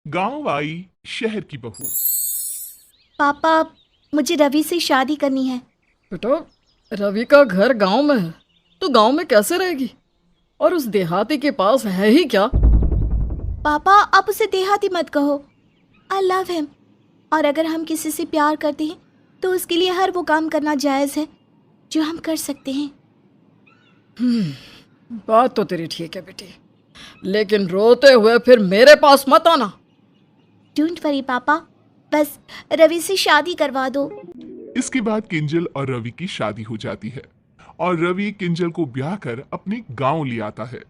गांव आई शहर की बहू। पापा, मुझे रवि से शादी करनी है। बेटा, रवि का घर गांव में है, तो गांव में कैसे रहेगी? और उस देहाती के पास है ही क्या? पापा, आप उसे देहाती मत कहो। I love him. और अगर हम किसी से प्यार करते हैं तो उसके लिए हर वो काम करना जायज़ है जो हम कर सकते हैं। बात तो तेरी ठीक है बेटी, लेकिन रोते हुए फिर मेरे पास मत आना। डोंट वरी पापा, बस रवि से शादी करवा दो। इसके बाद किंजल और रवि की शादी हो जाती है और रवि किंजल को ब्याह कर अपने गांव ले आता है।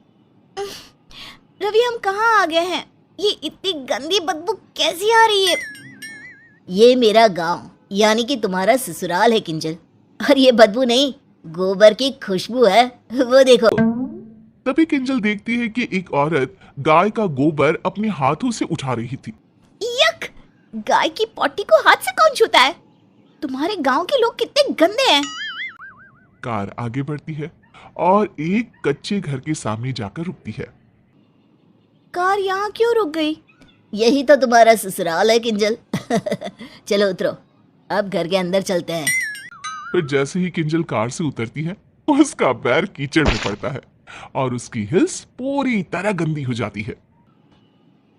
रवि, हम कहाँ आ गए हैं? ये इतनी गंदी बदबू कैसी आ रही है? ये मेरा गांव यानी कि तुम्हारा ससुराल है किंजल, और ये बदबू नहीं, गोबर की खुशबू है। वो देखो। तभी किंजल देखती है कि एक औरत गाय का गोबर अपने हाथों से उठा रही थी। यक! गाय की पॉटी को हाथ से कौन छूता है? तुम्हारे गांव के लोग कितने गंदे हैं। कार आगे बढ़ती है और एक कच्चे घर के सामने जाकर रुकती है। कार यहाँ क्यों रुक गई? यही तो तुम्हारा ससुराल है किंजल। चलो उतरो, अब घर के अंदर चलते हैं। फिर जैसे ही किंजल कार से उतरती है, उसका पैर कीचड़ में पड़ता है और उसकी हिल्स पूरी तरह गंदी हो जाती है।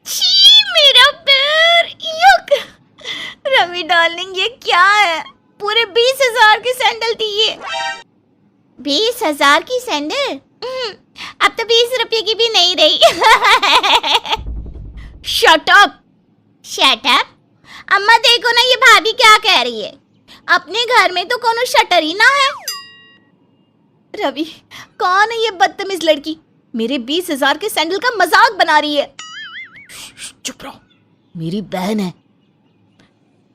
छी, मेरा पैर! यक! रवि डार्लिंग, ये क्या है? पूरे 20,000 की सैंडल थी ये। 20,000 की सैंडल? अब तो 20 रुपए की भी नहीं रही। Shut up! Shut up? अम्मा देखो ना, ये भाभी क्या कह रही है। अपने घर में तो कोनो शटर ही ना है। रवि, कौन है ये बदतमीज लड़की? मेरे 20,000 के सैंडल का मजाक बना रही है। चुप रहो, मेरी बहन है।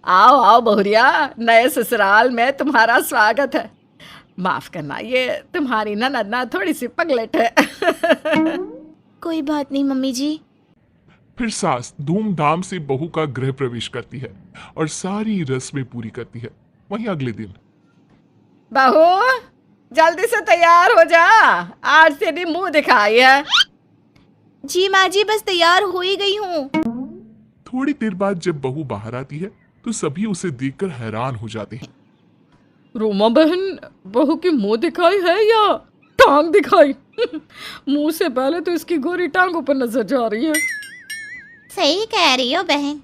आओ आओ बहुरिया, नए ससुराल में तुम्हारा स्वागत है। माफ करना, ये तुम्हारी ननद ना थोड़ी सी पगलेट है। कोई बात नहीं मम्मी जी। फिर सास धूमधाम से बहू का गृह प्रवेश करती है और सारी रस्में पूरी करती है। वहीं अगले दिन, बहू जल्दी से तैयार हो जा, आज तेरी मुंह दिखाई है। जी माँ जी, बस तैयार हो ही गई हूँ। थोड़ी देर बाद जब बहू बाहर आती है तो सभी उसे देखकर हैरान हो जाते हैं। रोमा बहन, बहू की मुंह दिखाई है या टांग दिखाई? मुंह से पहले तो इसकी गोरी टांगों पर नजर जा रही है। सही कह रही हो बहन,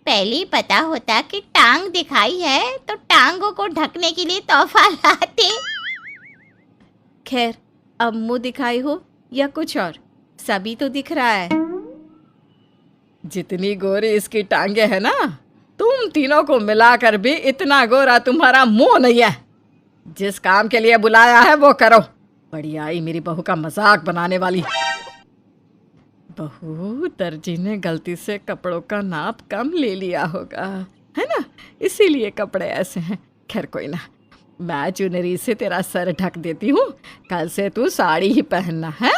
पहले ही पता होता कि टांग दिखाई है तो टांगों को ढकने के लिए तोहफा लाते। खैर, अब मुंह दिखाई हो या कुछ और, सभी तो दिख रहा है। जितनी गोरी इसकी टांगे है ना, तुम तीनों को मिलाकर भी इतना गोरा तुम्हारा मुंह नहीं है। जिस काम के लिए बुलाया है वो करो। बड़ी आई मेरी बहू का मजाक बनाने वाली। बहू, दर्जी ने गलती से कपड़ों का नाप कम ले लिया होगा, है ना? इसीलिए कपड़े ऐसे हैं। खैर कोई ना, मैं चुनरी से तेरा सर ढक देती हूँ, कल से तू साड़ी ही पहनना है।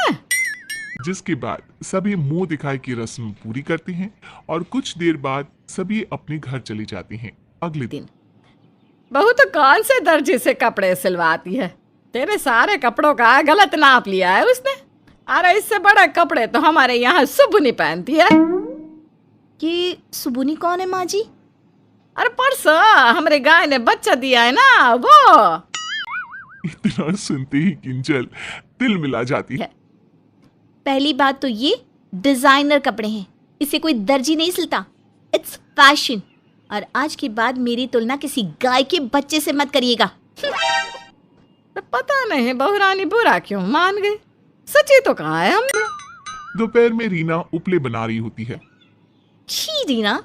जिसके बाद सभी मुंह दिखाई की रस्म पूरी करते हैं और कुछ देर बाद सभी अपने घर चले जाते हैं। अगले दिन, बहू तो कौन से दर्जी से कपड़े सिलवाती है? तेरे सारे कपड़ों का गलत नाप लिया है उसने। अरे इससे बड़े कपड़े तो हमारे यहाँ सुबुनी पहनती है। ये सुबुनी कौन है माँ जी? अरे परसों हमारे गाय ने बच्चा दिया है ना, वो। इतना सुनते ही किंजल दिल मिला जाती है। पहली बात तो ये डिजाइनर कपड़े हैं, इसे कोई दर्जी नहीं सिलता। It's fashion. और आज के बाद मेरी तुलना किसी गाय के बच्चे से मत करिएगा। पता नहीं बहुरानी बुरा क्यों मान गई। सच्ची तो कहा है हमने। दोपहर में रीना उपले बना रही होती है। छी रीना,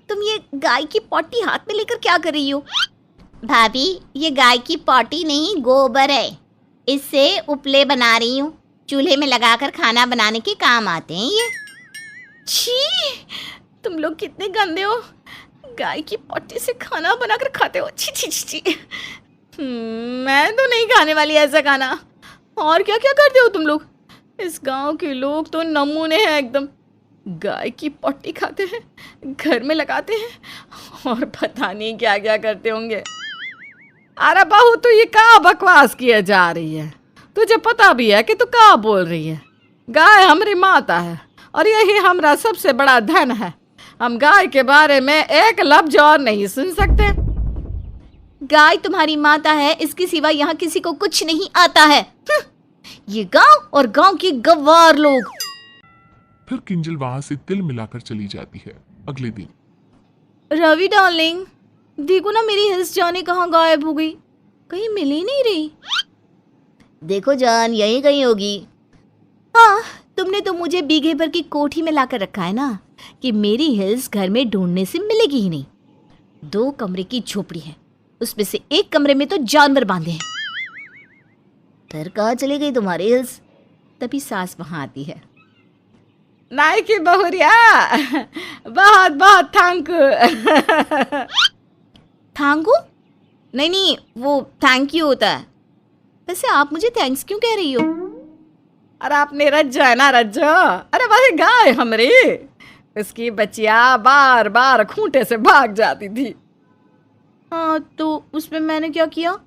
तुम ये गाय की पॉटी हाथ में लेकर क्या कर रही हो? भाभी, ये गाय की पॉटी नहीं, गोबर है। इससे उपले बना रही हूँ। चूल्हे में लगाकर खाना बनाने के काम आते हैं ये। छी, तुम लोग कितने गंदे हो। गाय की पॉटी से खाना बनाकर खाते हो? छी छी छी छी। मैं तो नहीं खाने वाली ऐसा खाना। और क्या क्या करते हो तुम लोग? इस गांव के लोग तो नमूने हैं एकदम। गाय की पॉटी खाते हैं, घर में लगाते हैं और पता नहीं क्या क्या करते होंगे। अरे बहू, तू ये क्या बकवास किए जा रही है? तुझे पता भी है कि तू क्या बोल रही है? गाय हमारी माता है और यही हमारा सबसे बड़ा धन है। हम गाय के बारे में एक लफ्ज और नहीं सुन सकते। गाय तुम्हारी माता है, इसके सिवा यहाँ किसी को कुछ नहीं आता है। ये गांव और गांव के गवार लोग। फिर किंजल वहां से तिल मिलाकर चली जाती है। अगले दिन रवि डार्लिंग, देखो ना मेरी हिल्स जाने कहाँ गायब हो गई, कहीं मिल ही नहीं रही। देखो जान, यहीं कहीं होगी। हाँ, तुमने तो मुझे बीघे भर की कोठी में लाकर रखा है ना कि मेरी हिल्स घर में ढूंढने से मिलेगी ही नहीं। 2 कमरे की झोपड़ी है, उसमें से एक कमरे में तो जानवर बांधे हैं। फिर कहाँ चली गई तुम्हारी हिल्स? तभी सास वहां आती है। नाई की बहुरिया, बहुत बहुत थैंक थैंक यू? नहीं नहीं, वो थैंक यू होता है। वैसे आप मुझे थैंक्स क्यों कह रही हो? अरे आपने रज्जो है ना, रज्जो। अरे वही गाय हमारी, उसकी बच्चिया बार बार खूंटे से भाग जाती थी। हाँ, तो उसमें मैंने क्या किया?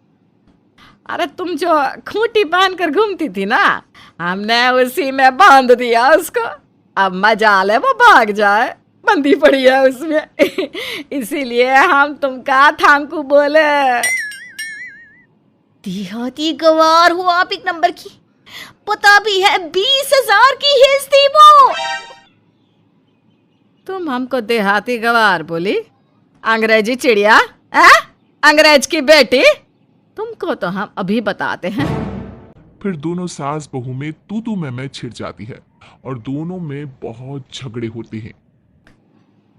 अरे तुम जो खूंटी बांध कर घूमती थी ना, हमने उसी में बांध दिया उसको। अब मजाल है वो भाग जाए, बंदी पड़ी है उसमें। इसीलिए हम तुमका थांकू बोले। देहाती गवार हो आप, एक नंबर की। पता भी है 20,000 की हिल्स थी वो। तुम हमको देहाती गवार बोली? अंग्रेजी चिड़िया, अंग्रेज की बेटी। तुमको तो हम अभी बताते हैं। फिर दोनों सास बहू में तू मैं छिड़ जाती है और दोनों में बहुत झगड़े होते हैं।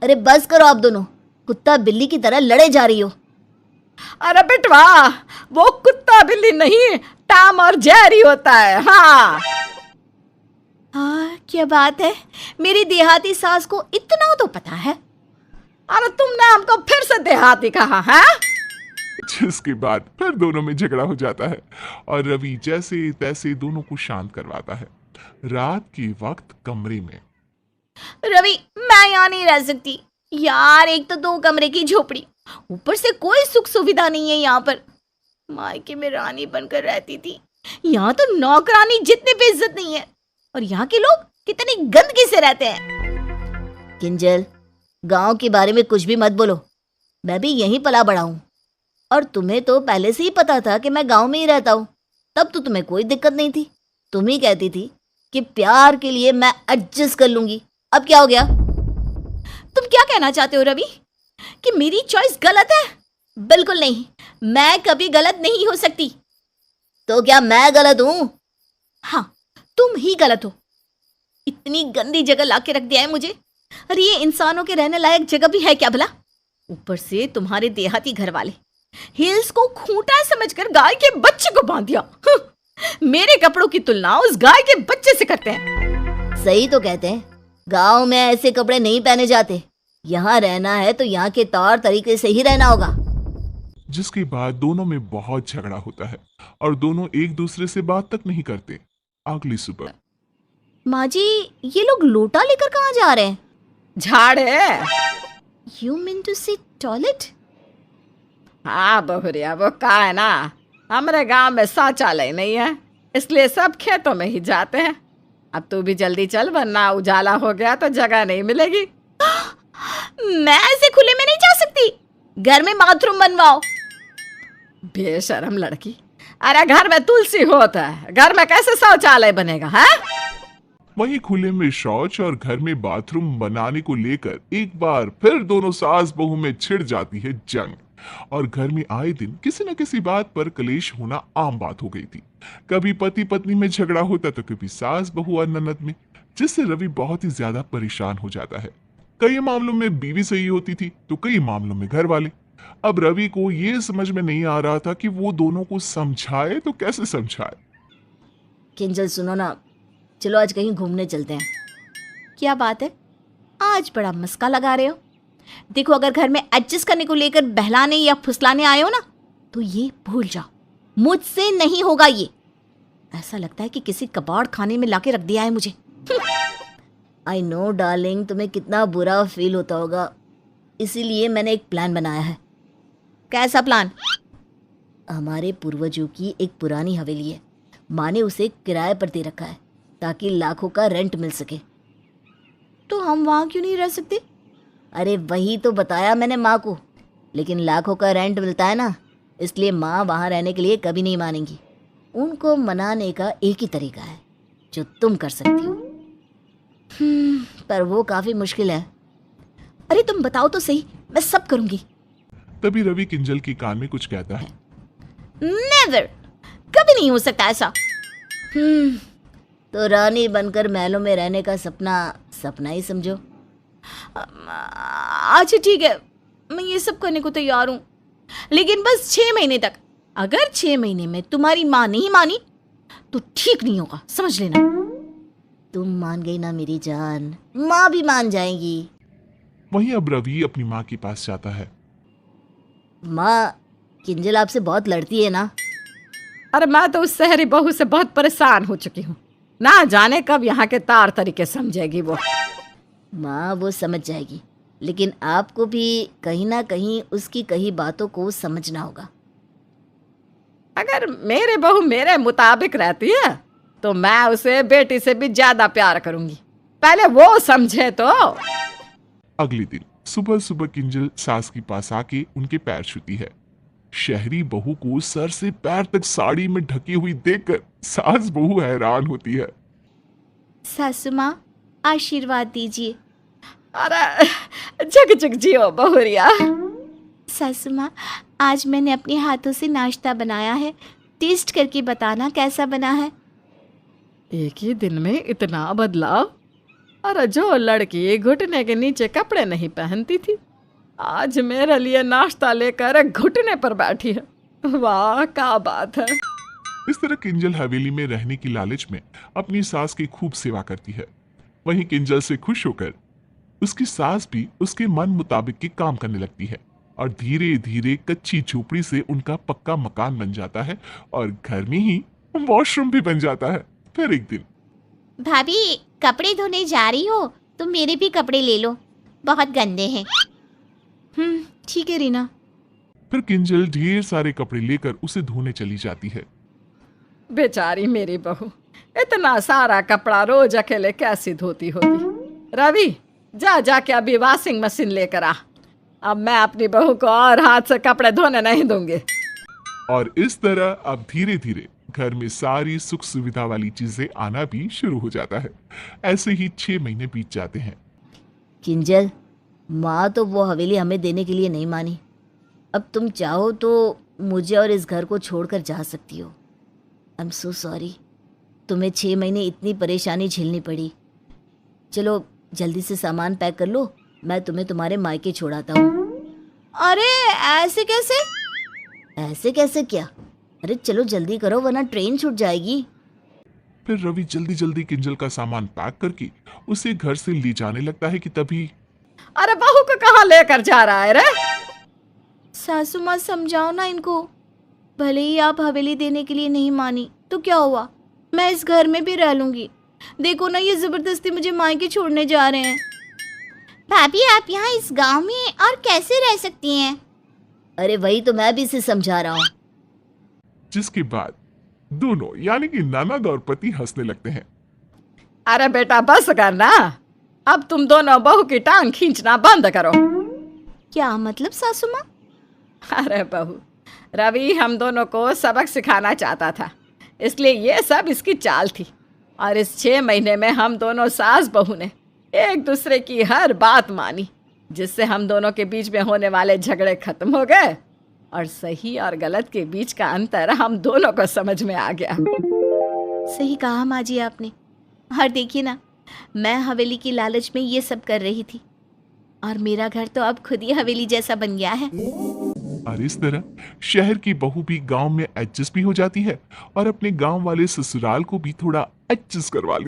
अरे बस करो आप दोनों, कुत्ता बिल्ली की तरह लड़े जा रही हो। अरे बेटवा, वो कुत्ता बिल्ली नहीं, टॉम और जेरी होता है। हाँ हाँ, क्या बात है, मेरी देहाती सास को इतना तो पता है। अरे तुमने हमको फिर से देहाती कहा है? जिसके बाद फिर दोनों में झगड़ा हो जाता है और रवि जैसे तैसे दोनों को शांत करवाता है। रात के वक्त कमरे में रवि, मैं यहाँ नहीं रह सकती यार। एक तो 2 कमरे की झोपड़ी, ऊपर से कोई सुख सुविधा नहीं है यहाँ पर। मायके में रानी बनकर रहती थी, यहाँ तो नौकरानी जितने पे इज्जत नहीं है। और यहाँ के लोग कितनी गंदगी से रहते हैं। किंजल, गांव के बारे में कुछ भी मत बोलो। मैं भी यहीं पला बड़ा हूँ और तुम्हें तो पहले से ही पता था कि मैं गांव में ही रहता हूँ। तब तो तुम्हें कोई दिक्कत नहीं थी। तुम ही कहती थी कि प्यार के लिए मैं एडजस्ट कर लूंगी। अब क्या हो गया? तुम क्या कहना चाहते हो रवि, कि मेरी चॉइस गलत है? बिल्कुल नहीं, मैं कभी गलत नहीं हो सकती। तो क्या मैं गलत हूं? हाँ, तुम ही गलत हो। इतनी गंदी जगह लाके रख दिया है मुझे। अरे ये इंसानों के रहने लायक जगह भी है क्या भला? ऊपर से तुम्हारे देहाती घर वाले हिल्स को खूंटा समझकर गाय के बच्चे को बांध दिया। मेरे कपड़ों की तुलना उस गाय के बच्चे से करते हैं। सही तो कहते हैं, गांव में ऐसे कपड़े नहीं पहने जाते। यहाँ रहना है तो यहाँ के तौर तरीके से ही रहना होगा। जिसके बाद दोनों में बहुत झगड़ा होता है और दोनों एक दूसरे से बात तक नहीं करते। अगली सुबह माँ जी, ये लोग लोटा लेकर कहाँ जा रहे हैं? झाड़े। यू मीन टू से टॉयलेट? हाँ बहुरिया, वो का है ना, हमारे गांव में शौचालय नहीं है, इसलिए सब खेतों में ही जाते हैं। अब तू भी जल्दी चल, वरना उजाला हो गया तो जगह नहीं मिलेगी। मैं ऐसे खुले में नहीं जा सकती। घर में बाथरूम बनवाओ। बेशरम लड़की। अरे घर में तुलसी होता है, घर में कैसे शौचालय बनेगा? है वहीं खुले में शौच और घर में बाथरूम बनाने को लेकर एक बार फिर दोनों सास बहू में छिड़ जाती है जंग और घर में आए दिन किसी न किसी बात पर कलेश होना आम बात हो गई थी। कभी पति पत्नी में झगड़ा होता तो कभी सास बहू और ननद में, जिससे रवि बहुत ही ज्यादा परेशान हो जाता है। कई मामलों में बीवी सही होती थी तो कई मामलों में घर वाले। अब रवि को ये समझ में नहीं आ रहा था कि वो दोनों को समझाए तो कैसे समझाए। किंजल सुनो ना, चलो आज कहीं घूमने चलते हैं। क्या बात है, आज बड़ा मस्का लगा रहे हो? देखो, अगर घर में एडजस्ट करने को लेकर बहलाने या फुसलाने आए हो ना, तो ये भूल जाओ, मुझसे नहीं होगा ये। ऐसा लगता है कि किसी कबाड़ खाने में लाके रख दिया है मुझे। आई नो डार्लिंग, तुम्हें कितना बुरा फील होता होगा, इसीलिए मैंने एक प्लान बनाया है। कैसा प्लान? हमारे पूर्वजों की एक पुरानी हवेली है, माँ ने उसे किराए पर दे रखा है। ताकि लाखों का रेंट मिल सके। तो हम वहाँ क्यों नहीं रह सकते? अरे वही तो बताया मैंने माँ को, लेकिन लाखों का रेंट मिलता है ना, इसलिए माँ वहाँ रहने के लिए कभी नहीं मानेंगी। उनको मनाने का एक ही तरीका है जो तुम कर सकती हो। पर वो काफी मुश्किल है। अरे तुम बताओ तो सही, मैं सब करूंगी। तभी रवि किंजल के कान में कुछ कहता है। नेवर, कभी नहीं हो सकता ऐसा। तो रानी बनकर महलों में रहने का सपना सपना ही समझो। अच्छा ठीक है, मैं ये सब करने को तैयार हूँ, लेकिन बस 6 महीने तक। अगर 6 महीने में तुम्हारी माँ नहीं मानी तो ठीक नहीं होगा, समझ लेना। तुम मान गई ना मेरी जान, माँ भी मान जाएंगी। वहीं अब रवि अपनी माँ के पास जाता है। माँ, किंजल आपसे बहुत लड़ती है ना? अरे मैं तो उस शहरी बहू से बहुत परेशान हो चुकी हूँ, ना जाने कब यहाँ के तार तरीके समझेगी वो। माँ वो समझ जाएगी, लेकिन आपको भी कहीं ना कहीं उसकी कही बातों को समझना होगा। अगर मेरी बहू मेरे मुताबिक रहती है तो मैं उसे बेटी से भी ज्यादा प्यार करूंगी, पहले वो समझे तो। अगले दिन सुबह सुबह किंजल सास के पास आके उनके पैर छूती है। शहरी बहू को सर से पैर तक साड़ी में ढकी हुई देखकर सास बहू हैरान होती है। सासू माँ, आशीर्वाद दीजिए। अरे जग जग जियो बहुरिया। सासू माँ, आज मैंने अपने हाथों से नाश्ता बनाया है, टेस्ट करके बताना कैसा बना है। एक ही दिन में इतना बदलाव? अरे जो लड़की घुटने के नीचे कपड़े नहीं पहनती थी, आज मेरे लिए नाश्ता लेकर घुटने पर बैठी है। वाह क्या बात है। इस तरह किंजल हवेली में रहने की लालच में अपनी सास की खूब सेवा करती है। वहीं किंजल से खुश होकर उसकी सास भी उसके मन मुताबिक के काम करने लगती है और धीरे धीरे कच्ची झोपड़ी से उनका पक्का मकान बन जाता है और घर में ही वॉशरूम भी बन जाता है। फिर एक दिन, भाभी कपड़े धोने जा रही हो तो मेरे भी कपड़े ले लो, बहुत गंदे हैं। ठीक है रीना। फिर किंजल ढेर सारे कपड़े लेकर उसे धोने चली जाती है। बेचारी मेरी बहू इतना सारा कपड़ा रोज अकेले कैसी धोती होगी। रवि जा जाके अभी वॉशिंग मशीन लेकर आ, अब मैं अपनी बहू को और हाथ से कपड़े धोने नहीं दूंगी। और इस तरह अब धीरे धीरे घर में सारी सुख सुविधा वाली चीजें आना भी शुरू हो जाता है। ऐसे ही 6 महीने बीत जाते हैं। किंजल, माँ तो वो हवेली हमें देने के लिए नहीं मानी। अब तुम चाहो तो मुझे और इस घर को छोड़कर जा सकती हो। आई एम सो सॉरी, तुम्हें 6 महीने इतनी परेशानी झेलनी पड़ी। चलो जल्दी से सामान पैक कर लो, मैं तुम्हें तुम्हारे मायके छोड़ाता हूँ। अरे ऐसे कैसे? ऐसे कैसे क्या? अरे चलो जल्दी करो वरना ट्रेन छूट जाएगी। फिर रवि जल्दी जल्दी किंजल का सामान पैक करके उसे घर से ले जाने लगता है कि तभी, अरे बहू को कहाँ लेकर जा रहा है रे? सासू माँ समझाओ ना इनको। भले ही आप हवेली देने के लिए नहीं मानी तो क्या हुआ, मैं इस घर में भी रह लूंगी। देखो ना ये जबरदस्ती मुझे मायके छोड़ने जा रहे हैं। भाभी आप यहाँ इस गांव में और कैसे रह सकती हैं? अरे वही तो मैं भी इसे समझा रहा हूँ। जिसके बाद दोनों यानी कि ननद और पति हंसने लगते हैं। अरे बेटा बस कर ना, अब तुम दोनों बहू की टांग खींचना बंद करो। क्या मतलब सासू माँ? अरे बहू, रवि हम दोनों को सबक सिखाना चाहता था, इसलिए ये सब इसकी चाल थी। और इस 6 महीने में हम दोनों सास बहू ने एक दूसरे की हर बात मानी, जिससे हम दोनों के बीच में होने वाले झगड़े खत्म हो गए और सही और गलत के बीच का अंतर हम दोनों को समझ में आ गया। सही कहा माँ जी आपने। और देखिए ना, मैं हवेली की लालच में ये सब कर रही थी और मेरा घर तो अब खुद ही हवेली जैसा बन गया है। और इस तरह शहर की बहू भी गांव में एडजस्ट भी हो जाती है और अपने गांव वाले ससुराल को भी थोड़ा एडजस्ट करवा लेती है।